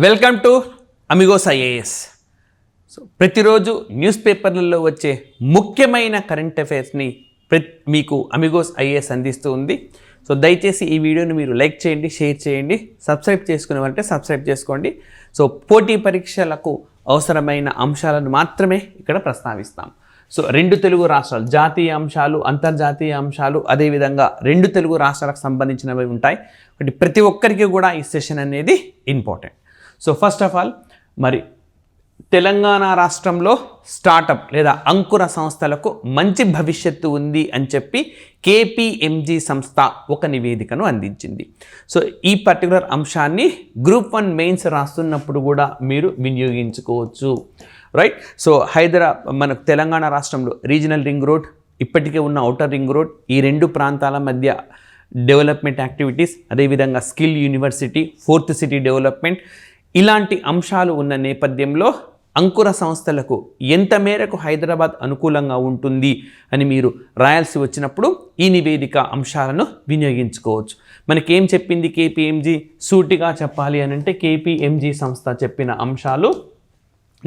Welcome to Amigos IAS. So ప్రతిరోజు news పేపర్లలో వచ్చే ముఖ్యమైన కరెంట్ అఫైర్స్ని మీకు అమిగోస్ ఐఏఎస్ అందిస్తూ ఉంది. సో దయచేసి ఈ వీడియోని మీరు లైక్ చేయండి, షేర్ చేయండి, సబ్స్క్రైబ్ చేసుకునేవారంటే సబ్స్క్రైబ్ చేసుకోండి. సో పోటీ పరీక్షలకు అవసరమైన అంశాలను మాత్రమే ఇక్కడ ప్రస్తావిస్తాం. సో రెండు తెలుగు రాష్ట్రాలు జాతీయ అంశాలు, అంతర్జాతీయ అంశాలు, అదేవిధంగా రెండు తెలుగు రాష్ట్రాలకు సంబంధించినవి ఉంటాయి. ఒకటి ప్రతి ఒక్కరికి కూడా ఈ సెషన్ అనేది important. So first of all, మరి తెలంగాణ రాష్ట్రంలో స్టార్టప్ లేదా అంకుర సంస్థలకు మంచి భవిష్యత్తు ఉంది అని చెప్పి KPMG సంస్థ ఒక నివేదికను అందించింది. సో ఈ పర్టికులర్ అంశాన్ని గ్రూప్ 1 మెయిన్స్ రాస్తున్నప్పుడు కూడా మీరు వినియోగించుకోవచ్చు, రైట్. సో మనకు తెలంగాణ రాష్ట్రంలో రీజనల్ రింగ్ రోడ్, ఇప్పటికే ఉన్న ఔటర్ రింగ్ రోడ్, ఈ రెండు ప్రాంతాల మధ్య డెవలప్మెంట్ యాక్టివిటీస్, అదేవిధంగా skill university, 4th city development, ఇలాంటి అంశాలు ఉన్న నేపథ్యంలో అంకుర సంస్థలకు ఎంత మేరకు హైదరాబాద్ అనుకూలంగా ఉంటుంది అని మీరు రాయాల్సి వచ్చినప్పుడు ఈ నివేదిక అంశాలను వినియోగించుకోవచ్చు. మనకేం చెప్పింది KPMG? సూటిగా చెప్పాలి అని అంటే KPMG సంస్థ చెప్పిన అంశాలు,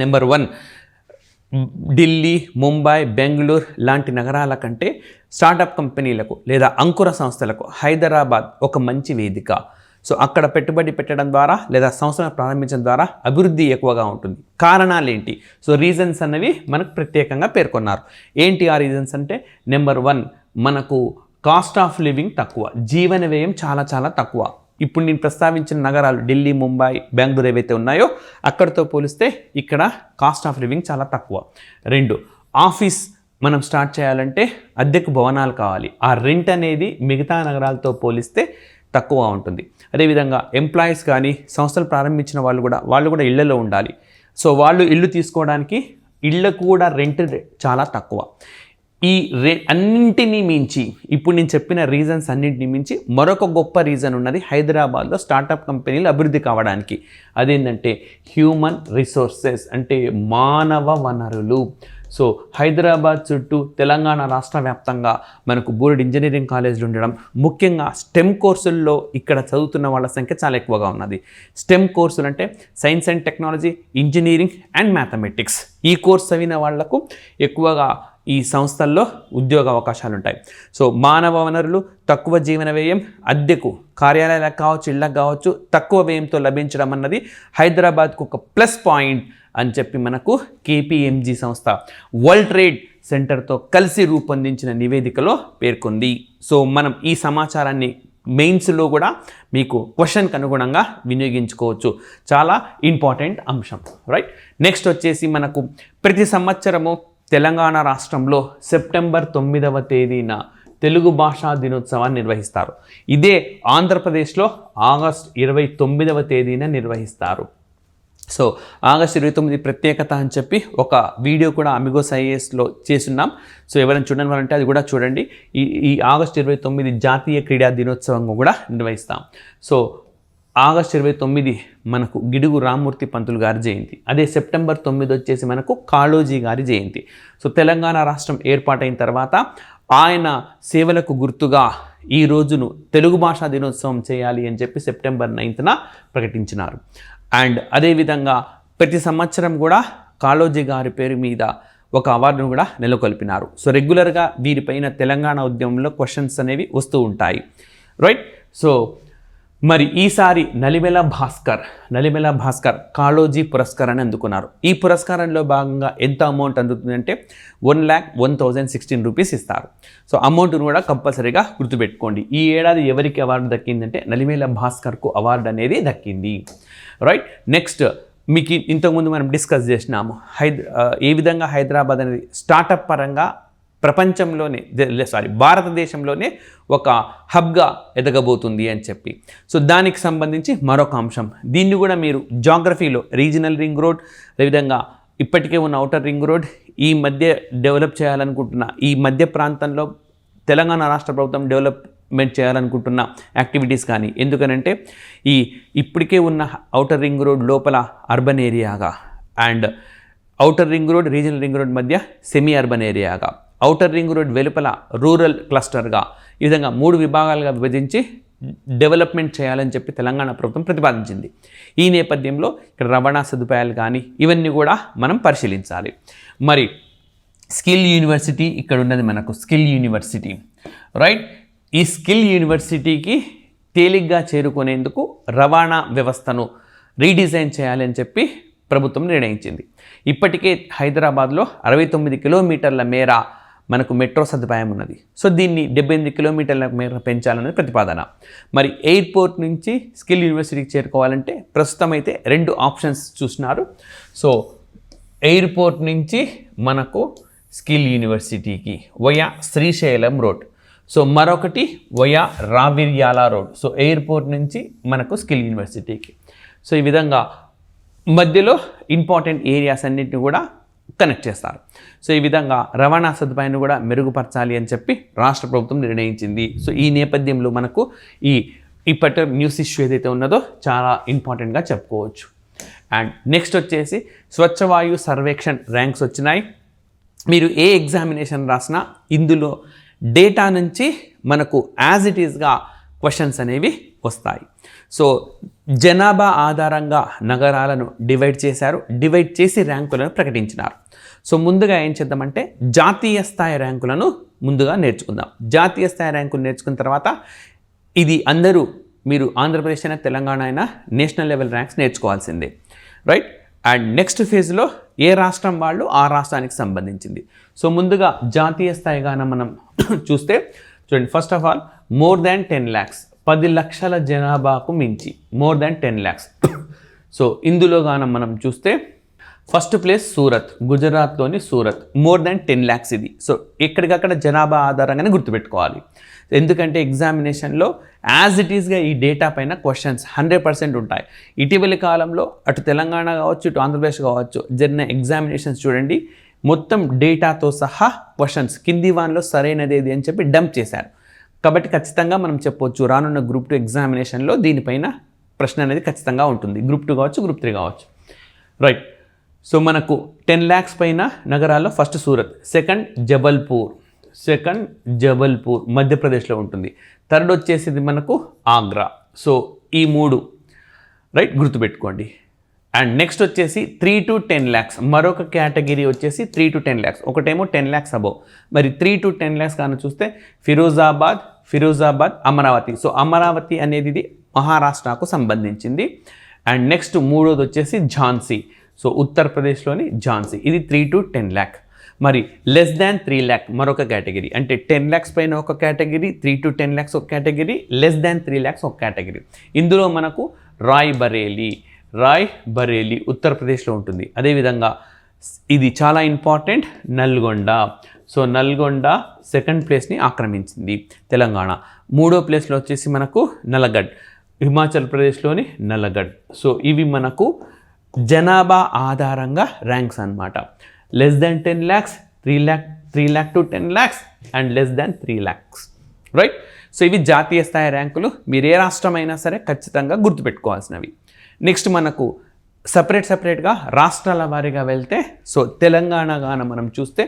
నెంబర్ 1, ఢిల్లీ, ముంబై, బెంగళూరు లాంటి నగరాల కంటే స్టార్టప్ కంపెనీలకు లేదా అంకుర సంస్థలకు హైదరాబాద్ ఒక మంచి వేదిక. సో అక్కడ పెట్టుబడి పెట్టడం ద్వారా లేదా సంస్థను ప్రారంభించడం ద్వారా అభివృద్ధి ఎక్కువగా ఉంటుంది. కారణాలు ఏంటి? సో రీజన్స్ అన్నవి మనకు ప్రత్యేకంగా పేర్కొన్నారు. ఏంటి ఆ రీజన్స్ అంటే, నెంబర్ 1, మనకు కాస్ట్ ఆఫ్ లివింగ్ తక్కువ, జీవన వ్యయం చాలా చాలా తక్కువ. ఇప్పుడు నేను ప్రస్తావించిన నగరాలు ఢిల్లీ, ముంబై, బెంగళూరు ఏవైతే ఉన్నాయో అక్కడితో పోలిస్తే ఇక్కడ కాస్ట్ ఆఫ్ లివింగ్ చాలా తక్కువ. 2, ఆఫీస్ మనం స్టార్ట్ చేయాలంటే అద్దెకు భవనాలు కావాలి. ఆ రెంట్ అనేది మిగతా నగరాలతో పోలిస్తే తక్కువ ఉంటుంది. అదేవిధంగా ఎంప్లాయీస్ కానీ సంస్థలు ప్రారంభించిన వాళ్ళు కూడా ఇళ్లలో ఉండాలి. సో వాళ్ళు ఇల్లు తీసుకోవడానికి ఇళ్లకు కూడా రెంట్ చాలా తక్కువ. ఈ అన్నింటినీ మించి, ఇప్పుడు నేను చెప్పిన రీజన్స్ అన్నింటినీ మించి మరొక గొప్ప రీజన్ ఉన్నది హైదరాబాద్లో స్టార్టప్ కంపెనీలు అభివృద్ధి కావడానికి. అదేంటంటే హ్యూమన్ రిసోర్సెస్, అంటే మానవ వనరులు. సో హైదరాబాద్ చుట్టూ తెలంగాణ రాష్ట్ర వ్యాప్తంగా మనకు బోర్డు ఇంజనీరింగ్ కాలేజీలు ఉండడం, ముఖ్యంగా స్టెమ్ కోర్సుల్లో ఇక్కడ చదువుతున్న వాళ్ళ సంఖ్య చాలా ఎక్కువగా ఉన్నది. స్టెమ్ కోర్సులు అంటే science and technology, engineering and mathematics. ఈ కోర్స్ చదివిన వాళ్లకు ఎక్కువగా ఈ సంస్థల్లో ఉద్యోగ అవకాశాలు ఉంటాయి. సో మానవ వనరులు, తక్కువ జీవన వ్యయం, అద్దెకు కార్యాలయాలకు కావచ్చు, ఇళ్ళకు కావచ్చు తక్కువ వ్యయంతో లభించడం అన్నది హైదరాబాద్కు ఒక ప్లస్ పాయింట్ అని చెప్పి మనకు KPMG సంస్థ వరల్డ్ ట్రేడ్ సెంటర్తో కలిసి రూపొందించిన నివేదికలో పేర్కొంది. సో మనం ఈ సమాచారాన్ని మెయిన్స్లో కూడా మీకు క్వశ్చన్కి అనుగుణంగా వినియోగించుకోవచ్చు. చాలా ఇంపార్టెంట్ అంశం, రైట్. నెక్స్ట్ వచ్చేసి మనకు ప్రతి సంవత్సరము తెలంగాణ రాష్ట్రంలో సెప్టెంబర్ 9వ తేదీన తెలుగు భాషా దినోత్సవాన్ని నిర్వహిస్తారు. ఇదే ఆంధ్రప్రదేశ్లో ఆగస్ట్ 29వ తేదీన నిర్వహిస్తారు. సో ఆగస్ట్ 29 ప్రత్యేకత అని చెప్పి ఒక వీడియో కూడా అమిగోస్ ఐఏఎస్లో చేస్తున్నాం. సో ఎవరైనా చూడని వాళ్ళంటే అది కూడా చూడండి. ఈ ఆగస్ట్ 29 జాతీయ క్రీడా దినోత్సవంగా కూడా నిర్వహిస్తాం. సో ఆగస్ట్ 29 మనకు గిడుగు రామ్మూర్తి పంతులు గారి జయంతి. అదే సెప్టెంబర్ 9 వచ్చేసి మనకు కాళోజీ గారి జయంతి. సో తెలంగాణ రాష్ట్రం ఏర్పాటైన తర్వాత ఆయన సేవలకు గుర్తుగా ఈ రోజును తెలుగు భాషా దినోత్సవం చేయాలి అని చెప్పి సెప్టెంబర్ 9న ప్రకటించినారు. అండ్ అదేవిధంగా ప్రతి సంవత్సరం కూడా కాళోజీ గారి పేరు మీద ఒక అవార్డును కూడా నెలకొల్పినారు. సో రెగ్యులర్గా వీరిపైన తెలంగాణ ఉద్యమంలో క్వశ్చన్స్ అనేవి వస్తూ ఉంటాయి, రైట్. సో మరి ఈసారి నలిమెల భాస్కర్ కాళోజీ పురస్కారాన్ని అందుకున్నారు. ఈ పురస్కారంలో భాగంగా ఎంత అమౌంట్ అందుతుందంటే 1,01,016 రూపీస్ ఇస్తారు. సో అమౌంట్ను కూడా కంపల్సరీగా గుర్తుపెట్టుకోండి. ఈ ఏడాది ఎవరికి అవార్డు దక్కిందంటే నలిమెల భాస్కర్కు అవార్డు అనేది దక్కింది, రైట్. నెక్స్ట్ మీకు ఇంతకుముందు మనం డిస్కస్ చేసినాము ఏ విధంగా హైదరాబాద్ అనేది స్టార్టప్ పరంగా భారతదేశంలోనే ఒక హబ్గా ఎదగబోతుంది అని చెప్పి. సో దానికి సంబంధించి మరొక అంశం, దీన్ని కూడా మీరు జాగ్రఫీలో రీజనల్ రింగ్ రోడ్, అదేవిధంగా ఇప్పటికే ఉన్న ఔటర్ రింగ్ రోడ్, ఈ మధ్య డెవలప్ చేయాలనుకుంటున్న ఈ మధ్య ప్రాంతంలో తెలంగాణ రాష్ట్ర ప్రభుత్వం డెవలప్మెంట్ చేయాలనుకుంటున్న యాక్టివిటీస్ కానీ, ఎందుకనంటే ఇప్పటికే ఉన్న ఔటర్ రింగ్ రోడ్ లోపల అర్బన్ ఏరియాగా, and outer ring road, regional ring road మధ్య సెమీ అర్బన్ ఏరియాగా, ఔటర్ రింగ్ రోడ్ వెలుపల రూరల్ క్లస్టర్గా, ఈ విధంగా 3 విభాగాలుగా విభజించి డెవలప్మెంట్ చేయాలని చెప్పి తెలంగాణ ప్రభుత్వం ప్రతిపాదించింది. ఈ నేపథ్యంలో ఇక్కడ రవాణా సదుపాయాలు కానీ ఇవన్నీ కూడా మనం పరిశీలించాలి. మరి స్కిల్ యూనివర్సిటీ ఇక్కడ ఉన్నది మనకు స్కిల్ యూనివర్సిటీ, రైట్. ఈ స్కిల్ యూనివర్సిటీకి తేలిగ్గా చేరుకునేందుకు రవాణా వ్యవస్థను రీడిజైన్ చేయాలని చెప్పి ప్రభుత్వం నిర్ణయించింది. ఇప్పటికే హైదరాబాద్లో 69 కిలోమీటర్ల మేర మనకు మెట్రో సదుపాయం ఉన్నది. సో దీన్ని 78 కిలోమీటర్ల మేర పెంచాలనేది ప్రతిపాదన. మరి ఎయిర్పోర్ట్ నుంచి స్కిల్ యూనివర్సిటీకి చేరుకోవాలంటే ప్రస్తుతం అయితే 2 ఆప్షన్స్ చూస్తున్నారు. సో ఎయిర్పోర్ట్ నుంచి మనకు స్కిల్ యూనివర్సిటీకి వయా శ్రీశైలం రోడ్, సో మరొకటి via Raviryal road. So airport నుంచి మనకు స్కిల్ యూనివర్సిటీకి. సో ఈ విధంగా మధ్యలో ఇంపార్టెంట్ ఏరియాస్ అన్నింటిని కూడా కనెక్ట్ చేస్తారు. సో ఈ విధంగా రవాణా సదుపాయాన్ని కూడా మెరుగుపరచాలి అని చెప్పి రాష్ట్ర ప్రభుత్వం నిర్ణయించింది. సో ఈ నేపథ్యంలో మనకు ఈ పర్టికులర్ న్యూస్ ఇష్యూ ఏదైతే ఉన్నదో చాలా ఇంపార్టెంట్గా చెప్పుకోవచ్చు. అండ్ నెక్స్ట్ వచ్చేసి స్వచ్ఛ వాయు సర్వేక్షణ్ ర్యాంక్స్ వచ్చినాయి. మీరు ఏ ఎగ్జామినేషన్ రాసినా ఇందులో డేటా నుంచి మనకు యాజ్ ఇట్ ఈస్గా క్వశ్చన్స్ అనేవి వస్తాయి. సో జనాభా ఆధారంగా నగరాలను డివైడ్ చేశారు, డివైడ్ చేసి ర్యాంకులను ప్రకటించినారు. సో ముందుగా ఏం చేద్దామంటే జాతీయ స్థాయి ర్యాంకులను ముందుగా నేర్చుకుందాం. జాతీయ స్థాయి ర్యాంకులు నేర్చుకున్న తర్వాత ఇది అందరూ మీరు ఆంధ్రప్రదేశ్ అయినా తెలంగాణ అయినా నేషనల్ లెవెల్ ర్యాంక్స్ నేర్చుకోవాల్సిందే, రైట్. అండ్ నెక్స్ట్ ఫేజ్లో ఏ రాష్ట్రం వాళ్ళు ఆ రాష్ట్రానికి సంబంధించింది. సో ముందుగా జాతీయ స్థాయిగాన మనం చూస్తే చూడండి, first of all more than 10 lakhs 10 లక్షల జనాభాకు మించి మోర్ దాన్ 10 lakhs. సో ఇందులో గానం మనం చూస్తే ఫస్ట్ ప్లేస్ సూరత్, గుజరాత్లోని సూరత్, మోర్ దాన్ 10 lakhs ఇది. సో ఎక్కడికక్కడ జనాభా ఆధారంగానే గుర్తుపెట్టుకోవాలి, ఎందుకంటే ఎగ్జామినేషన్లో యాజ్ ఇట్ ఈస్గా ఈ డేటా పైన క్వశ్చన్స్ 100% ఉంటాయి. ఇటీవలి కాలంలో అటు తెలంగాణ కావచ్చు ఇటు ఆంధ్రప్రదేశ్ కావచ్చు జరిగిన ఎగ్జామినేషన్స్ చూడండి, మొత్తం డేటాతో సహా క్వశ్చన్స్ కింది వాన్లో సరైనది ఏది అని చెప్పి డంప్ చేశారు. కాబట్టి ఖచ్చితంగా మనం చెప్పొచ్చు రానున్న గ్రూప్ 2 ఎగ్జామినేషన్లో దీనిపైన ప్రశ్న అనేది ఖచ్చితంగా ఉంటుంది. గ్రూప్ 2 కావచ్చు, గ్రూప్ 3 కావచ్చు, రైట్. సో మనకు 10 lakhs పైన నగరాల్లో ఫస్ట్ సూరత్, సెకండ్ జబల్పూర్ మధ్యప్రదేశ్లో ఉంటుంది, థర్డ్ వచ్చేసి మనకు ఆగ్రా. సో ఈ 3 రైట్ గుర్తుపెట్టుకోండి. అండ్ నెక్స్ట్ వచ్చేసి 3 to 10 lakhs మరొక కేటగిరీ వచ్చేసి 3 to 10 lakhs, ఒకటేమో 10 lakhs అబోవ్. మరి 3 to 10 lakhs కానీ చూస్తే ఫిరోజాబాద్, అమరావతి. సో అమరావతి అనేది ఇది మహారాష్ట్రకు సంబంధించింది. అండ్ నెక్స్ట్ మూడోది వచ్చేసి ఝాన్సీ, సో ఉత్తరప్రదేశ్లోని ఝాన్సీ, ఇది 3 to 10 lakh. మరి లెస్ దాన్ 3 lakh మరొక కేటగిరీ, అంటే 10 lakhs పైన ఒక కేటగిరీ, 3 to 10 lakhs ఒక కేటగిరీ, లెస్ దాన్ 3 lakhs ఒక కేటగిరీ. ఇందులో మనకు రాయ్ బరేలీ ఉత్తరప్రదేశ్లో ఉంటుంది. అదేవిధంగా ఇది చాలా important Nalgonda. So Nalgonda second ప్లేస్ని ఆక్రమించింది తెలంగాణ. మూడో ప్లేస్లో వచ్చేసి మనకు నల్లగఢ్, హిమాచల్ ప్రదేశ్లోని నల్లగఢ్. సో ఇవి మనకు జనాభా ఆధారంగా ర్యాంక్స్ అన్నమాట. Less than 10 lakhs, 3 lakh to 10 lakhs and less than 3 lakhs, right. So ఇవి జాతీయ స్థాయి ర్యాంకులు. మీరు ఏ రాష్ట్రమైనా సరే ఖచ్చితంగా గుర్తుపెట్టుకోవాల్సినవి. నెక్స్ట్ మనకు సపరేట్గా రాష్ట్రాల వారీగా వెళ్తే, సో తెలంగాణ గాన మనం చూస్తే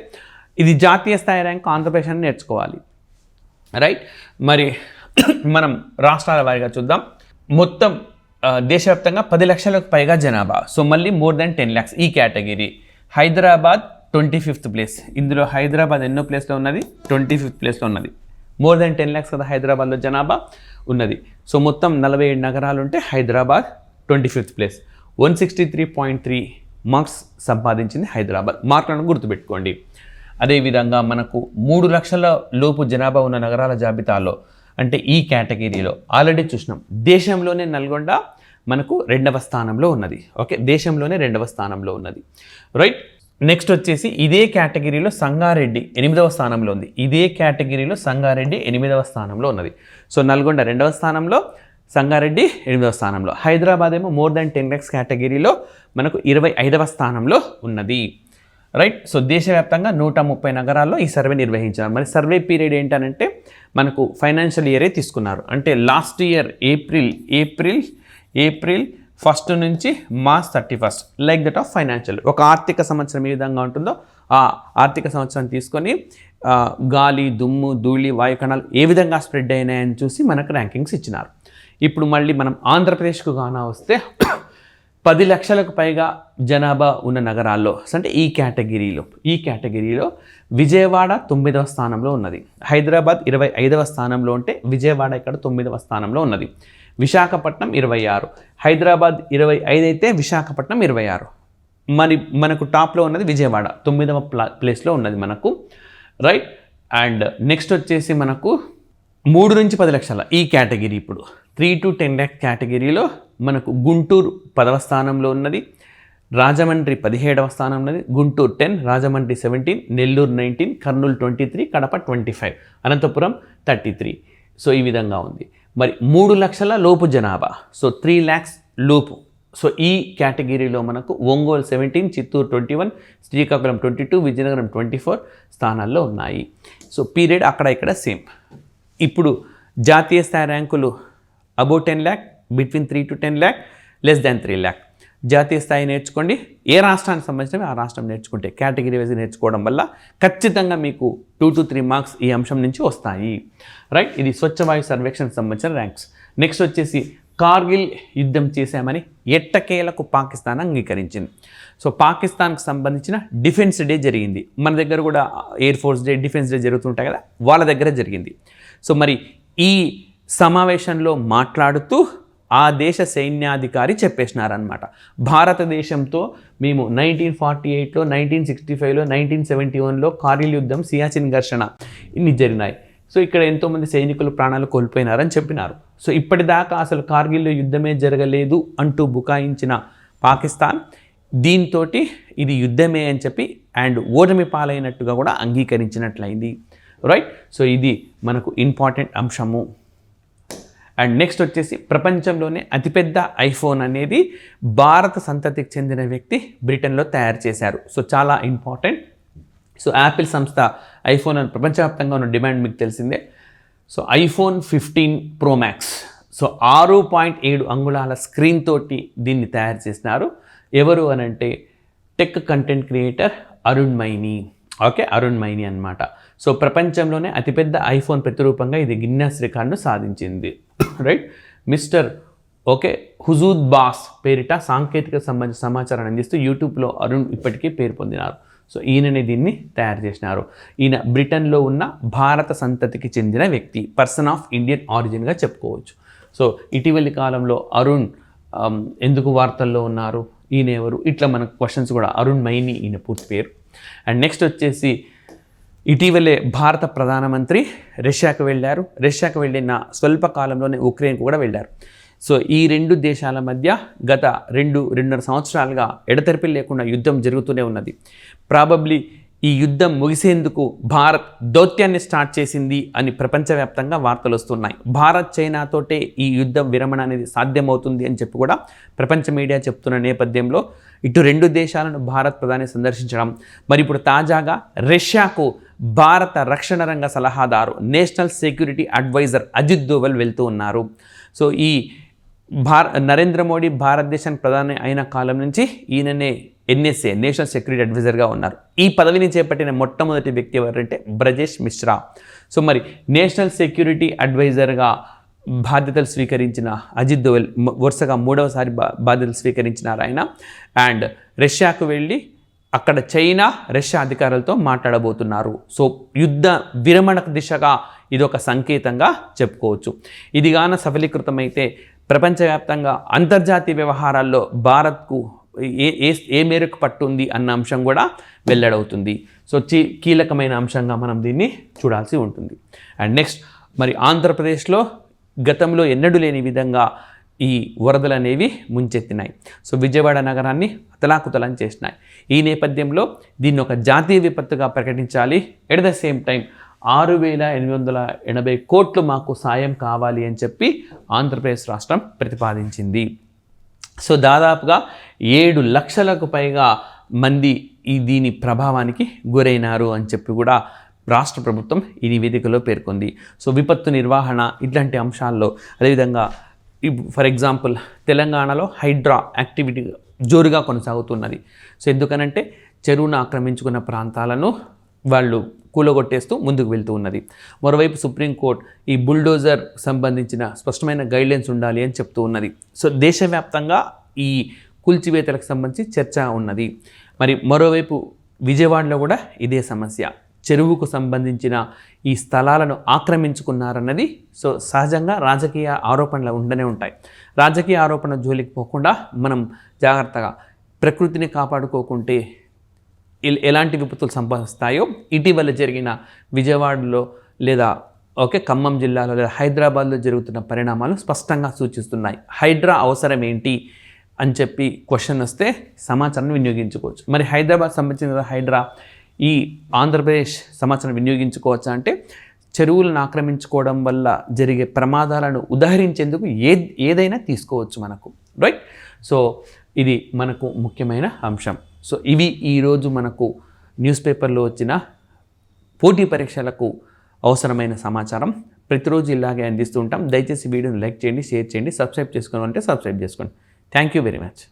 ఇది జాతీయ స్థాయి ర్యాంక్, ఆంధ్రప్రదేశ్ అని నేర్చుకోవాలి, రైట్. మరి మనం రాష్ట్రాల వారీగా చూద్దాం. మొత్తం దేశవ్యాప్తంగా 10 లక్షలకు పైగా జనాభా, సో మళ్ళీ మోర్ దాన్ 10 lakhs ఈ కేటగిరీ. Hyderabad 25th place. ఇందులో హైదరాబాద్ ఎన్నో ప్లేస్లో ఉన్నది? 25th ప్లేస్లో ఉన్నది. మోర్ దాన్ 10 lakhs కదా హైదరాబాద్లో జనాభా ఉన్నది. సో మొత్తం 47 నగరాలు ఉంటే హైదరాబాద్ 25th ప్లేస్. 163.3 మార్క్స్ సంపాదించింది హైదరాబాద్. మార్కులను గుర్తుపెట్టుకోండి. అదేవిధంగా మనకు 3 లక్షల లోపు జనాభా ఉన్న నగరాల జాబితాలో, అంటే ఈ కేటగిరీలో ఆల్రెడీ చూసినాం, దేశంలోనే నల్గొండ మనకు 2వ స్థానంలో ఉన్నది. ఓకే, దేశంలోనే 2వ స్థానంలో ఉన్నది, రైట్. నెక్స్ట్ వచ్చేసి ఇదే కేటగిరీలో సంగారెడ్డి 8వ స్థానంలో ఉంది. ఇదే కేటగిరీలో సంగారెడ్డి 8వ స్థానంలో ఉన్నది. సో నల్గొండ 2వ స్థానంలో, సంగారెడ్డి 8వ స్థానంలో. హైదరాబాద్ ఏమో మోర్ దాన్ 10 lakhs కేటగిరీలో మనకు 25వ స్థానంలో ఉన్నది, రైట్. సో దేశవ్యాప్తంగా 130 నగరాల్లో ఈ సర్వే నిర్వహించారు. మరి సర్వే పీరియడ్ ఏంటనంటే మనకు ఫైనాన్షియల్ ఇయరే తీసుకున్నారు. అంటే లాస్ట్ ఇయర్ ఏప్రిల్ 1st నుంచి March 31st, like that of financial. ఒక ఆర్థిక సంవత్సరం ఏ విధంగా ఉంటుందో ఆ ఆర్థిక సంవత్సరం తీసుకొని గాలి, దుమ్ము, ధూళి, వాయుకణాలు ఏ విధంగా స్ప్రెడ్ అయినాయని చూసి మనకు ర్యాంకింగ్స్ ఇచ్చినారు. ఇప్పుడు మళ్ళీ మనం ఆంధ్రప్రదేశ్కు గానా వస్తే 10 లక్షలకు పైగా జనాభా ఉన్న నగరాల్లో అంటే ఈ కేటగిరీలో విజయవాడ 9వ స్థానంలో ఉన్నది. హైదరాబాద్ 25వ స్థానంలో ఉంటే విజయవాడ ఇక్కడ 9వ స్థానంలో ఉన్నది. విశాఖపట్నం 26, హైదరాబాద్ 25 అయితే విశాఖపట్నం 26. మనకు టాప్లో ఉన్నది విజయవాడ 9వ ప్లేస్లో ఉన్నది మనకు, రైట్. అండ్ నెక్స్ట్ వచ్చేసి మనకు 3 నుంచి 10 లక్షల ఈ కేటగిరీ ఇప్పుడు 3 to 10 lakh కేటగిరీలో మనకు గుంటూరు 10వ స్థానంలో ఉన్నది, రాజమండ్రి 17వ స్థానం ఉన్నది, గుంటూరు 10, రాజమండ్రి 17, నెల్లూరు 19, కర్నూలు 23, కడప 25, అనంతపురం 33. సో ఈ విధంగా ఉంది. మరి 3 లక్షల లోపు జనాభా, సో 3 lakhs లోపు. సో ఈ కేటగిరీలో మనకు ఒంగోలు 17, చిత్తూరు 21, శ్రీకాకుళం 22, విజయనగరం 24 స్థానాల్లో ఉన్నాయి. సో పీరియడ్ అక్కడ ఇక్కడ సేమ్. ఇప్పుడు జాతీయ స్థాయి ర్యాంకులు above 10 lakh, between 3 to 10 lakh, less than 3 lakh. జాతీయ స్థాయి నేర్చుకోండి, ఏ రాష్ట్రానికి సంబంధించినవి ఆ రాష్ట్రం నేర్చుకుంటే కేటగిరీ వైజ్ నేర్చుకోవడం వల్ల ఖచ్చితంగా మీకు 2 to 3 మార్క్స్ ఈ అంశం నుంచి వస్తాయి, రైట్. ఇది స్వచ్ఛ వాయు సర్వేక్షణకు సంబంధించిన ర్యాంక్స్. నెక్స్ట్ వచ్చేసి కార్గిల్ యుద్ధం చేశామని ఎట్టకేలకు పాకిస్తాన్ అంగీకరించింది. సో పాకిస్తాన్కి సంబంధించిన డిఫెన్స్ డే జరిగింది. మన దగ్గర కూడా air force day, defence day జరుగుతుంటాయి కదా, వాళ్ళ దగ్గర జరిగింది. సో మరి ఈ సమావేశంలో మాట్లాడుతూ ఆ దేశ సైన్యాధికారి చెప్పేసినారనమాట, భారతదేశంతో మేము 1948లో, 1965లో, 1971లో కార్గిల్ యుద్ధం, సియాచిన్ ఘర్షణ ఇన్ని జరిగినాయి. సో ఇక్కడ ఎంతోమంది సైనికులు ప్రాణాలు కోల్పోయినారని చెప్పినారు. సో ఇప్పటిదాకా అసలు కార్గిల్లో యుద్ధమే జరగలేదు అంటూ బుకాయించిన పాకిస్తాన్ దీంతో ఇది యుద్ధమే అని చెప్పి అండ్ ఓటమి పాలైనట్టుగా కూడా అంగీకరించినట్లయింది, రైట్. సో ఇది మనకు ఇంపార్టెంట్ అంశము. అండ్ నెక్స్ట్ వచ్చేసి ప్రపంచంలోనే అతిపెద్ద ఐఫోన్ అనేది భారత సంతతికి చెందిన వ్యక్తి బ్రిటన్లో తయారు చేశారు. సో చాలా ఇంపార్టెంట్. సో యాపిల్ సంస్థ ఐఫోన్ అని ప్రపంచవ్యాప్తంగా ఉన్న డిమాండ్ మీకు తెలిసిందే. So iPhone 15 Pro Max, so 6.7 అంగుళాల స్క్రీన్ తోటి దీన్ని తయారు చేసినారు. ఎవరు అనంటే tech content creator Arun మైనీ, okay, Arun మైనీ అనమాట. సో ప్రపంచంలోనే అతిపెద్ద ఐఫోన్ ప్రతిరూపంగా ఇది గిన్నెస్ రికార్డును సాధించింది, రైట్. మిస్టర్ హుజూద్ బాస్ పేరిట సాంకేతిక సంబంధించిన సమాచారాన్ని అందిస్తూ యూట్యూబ్లో అరుణ్ ఇప్పటికీ పేరు పొందినారు. సో ఈయననే దీన్ని తయారు చేసినారు. ఈయన బ్రిటన్లో ఉన్న భారత సంతతికి చెందిన వ్యక్తి, పర్సన్ ఆఫ్ ఇండియన్ ఆరిజిన్గా చెప్పుకోవచ్చు. సో ఇటీవలి కాలంలో అరుణ్ ఎందుకు వార్తల్లో ఉన్నారు, ఈయన ఎవరు, ఇట్లా మనకు క్వశ్చన్స్ కూడా. అరుణ్ మైనీ ఈయన పూర్తి పేరు. అండ్ నెక్స్ట్ వచ్చేసి ఇటీవలే భారత ప్రధానమంత్రి రష్యాకు వెళ్ళారు. రష్యాకు వెళ్ళిన స్వల్ప కాలంలోనే ఉక్రెయిన్కు కూడా వెళ్ళారు. సో ఈ 2 దేశాల మధ్య గత 2-2.5 సంవత్సరాలుగా ఎడతెరిపి లేకుండా యుద్ధం జరుగుతూనే ఉన్నది. ప్రాబబ్లీ ఈ యుద్ధం ముగిసేందుకు భారత్ దౌత్యాన్ని స్టార్ట్ చేసింది అని ప్రపంచవ్యాప్తంగా వార్తలు వస్తున్నాయి. భారత్ చైనాతోటే ఈ యుద్ధం విరమణ అనేది సాధ్యమవుతుంది అని చెప్పి కూడా ప్రపంచ మీడియా చెప్తున్న నేపథ్యంలో ఇటు 2 దేశాలను భారత్ ప్రధాని సందర్శించడం, మరి ఇప్పుడు తాజాగా రష్యాకు భారత రక్షణ రంగ సలహాదారు, national security adviser Ajit Doval వెళ్తూ ఉన్నారు. సో ఈ నరేంద్ర మోడీ భారతదేశానికి ప్రధాని అయిన కాలం నుంచి ఈయననే NSA, నేషనల్ సెక్యూరిటీ అడ్వైజర్గా ఉన్నారు. ఈ పదవిని చేపట్టిన మొట్టమొదటి వ్యక్తి ఎవరంటే బ్రజేష్ మిశ్రా. సో మరి నేషనల్ సెక్యూరిటీ అడ్వైజర్గా బాధ్యతలు స్వీకరించిన అజిత్ దోవల్ వరుసగా 3వసారి బాధ్యతలు స్వీకరించినారు ఆయన. అండ్ రష్యాకు వెళ్ళి అక్కడ చైనా, రష్యా అధికారులతో మాట్లాడబోతున్నారు. సో యుద్ధ విరమణ దిశగా ఇది ఒక సంకేతంగా చెప్పుకోవచ్చు. ఇది గాన సఫలీకృతమైతే ప్రపంచవ్యాప్తంగా అంతర్జాతీయ వ్యవహారాల్లో భారత్కు ఏ మేరకు పట్టుంది అన్న అంశం కూడా వెల్లడవుతుంది. సో కీలకమైన అంశంగా మనం దీన్ని చూడాల్సి ఉంటుంది. అండ్ నెక్స్ట్ మరి ఆంధ్రప్రదేశ్లో గతంలో ఎన్నడూ లేని విధంగా ఈ వరదలు అనేవి ముంచెత్తినాయి. సో విజయవాడ నగరాన్ని అతలాకుతలం చేసినాయి. ఈ నేపథ్యంలో దీన్ని ఒక జాతీయ విపత్తుగా ప్రకటించాలి. ఎట్ ద సేమ్ టైం 6,880 కోట్లు మాకు సాయం కావాలి అని చెప్పి ఆంధ్రప్రదేశ్ రాష్ట్రం ప్రతిపాదించింది. సో దాదాపుగా 7 లక్షలకు పైగా మంది దీని ప్రభావానికి గురైనారు అని చెప్పి కూడా రాష్ట్ర ప్రభుత్వం ఈ నివేదికలో పేర్కొంది. సో విపత్తు నిర్వహణ ఇట్లాంటి అంశాల్లో, అదేవిధంగా ఫర్ ఎగ్జాంపుల్ తెలంగాణలో హైడ్రా యాక్టివిటీ జోరుగా కొనసాగుతున్నది. సో ఎందుకనంటే చెరువును ఆక్రమించుకున్న ప్రాంతాలను వాళ్ళు కూలగొట్టేస్తూ ముందుకు వెళ్తూ ఉన్నది. మరోవైపు సుప్రీంకోర్టు ఈ బుల్డోజర్ సంబంధించిన స్పష్టమైన గైడ్లైన్స్ ఉండాలి అని చెప్తూ ఉన్నది. సో దేశవ్యాప్తంగా ఈ కూల్చివేతలకు సంబంధించి చర్చ ఉన్నది. మరి మరోవైపు విజయవాడలో కూడా ఇదే సమస్య. చెరువుకు సంబంధించిన ఈ స్థలాలను ఆక్రమించుకున్నారన్నది సో సహజంగా రాజకీయ ఆరోపణలు ఉండనే ఉంటాయి. రాజకీయ ఆరోపణ జోలికి పోకుండా మనం జాగ్రత్తగా ప్రకృతిని కాపాడుకోకుంటే ఎలాంటి విపత్తులు సంభవిస్తాయో ఇటీవల జరిగిన విజయవాడలో లేదా ఖమ్మం జిల్లాలో లేదా హైదరాబాద్లో జరుగుతున్న పరిణామాలు స్పష్టంగా సూచిస్తున్నాయి. హైడ్రా అవసరం ఏంటి అని చెప్పి క్వశ్చన్ వస్తే సమాచారాన్ని వినియోగించుకోవచ్చు. మరి హైదరాబాద్ సంబంధించిన హైడ్రా ఈ ఆంధ్రప్రదేశ్ సమాచారం వినియోగించుకోవచ్చా అంటే చెరువులను ఆక్రమించుకోవడం వల్ల జరిగే ప్రమాదాలను ఉదాహరించేందుకు ఏదైనా తీసుకోవచ్చు మనకు, రైట్? సో ఇది మనకు ముఖ్యమైన అంశం. సో ఇవి ఈరోజు మనకు న్యూస్ పేపర్లో వచ్చిన పోటీ పరీక్షలకు అవసరమైన సమాచారం. ప్రతిరోజు ఇలాగే అందిస్తూ ఉంటాం. దయచేసి వీడియోని లైక్ చేయండి, షేర్ చేయండి, సబ్స్క్రైబ్ చేసుకోవాలంటే సబ్స్క్రైబ్ చేసుకోండి. Thank you very much.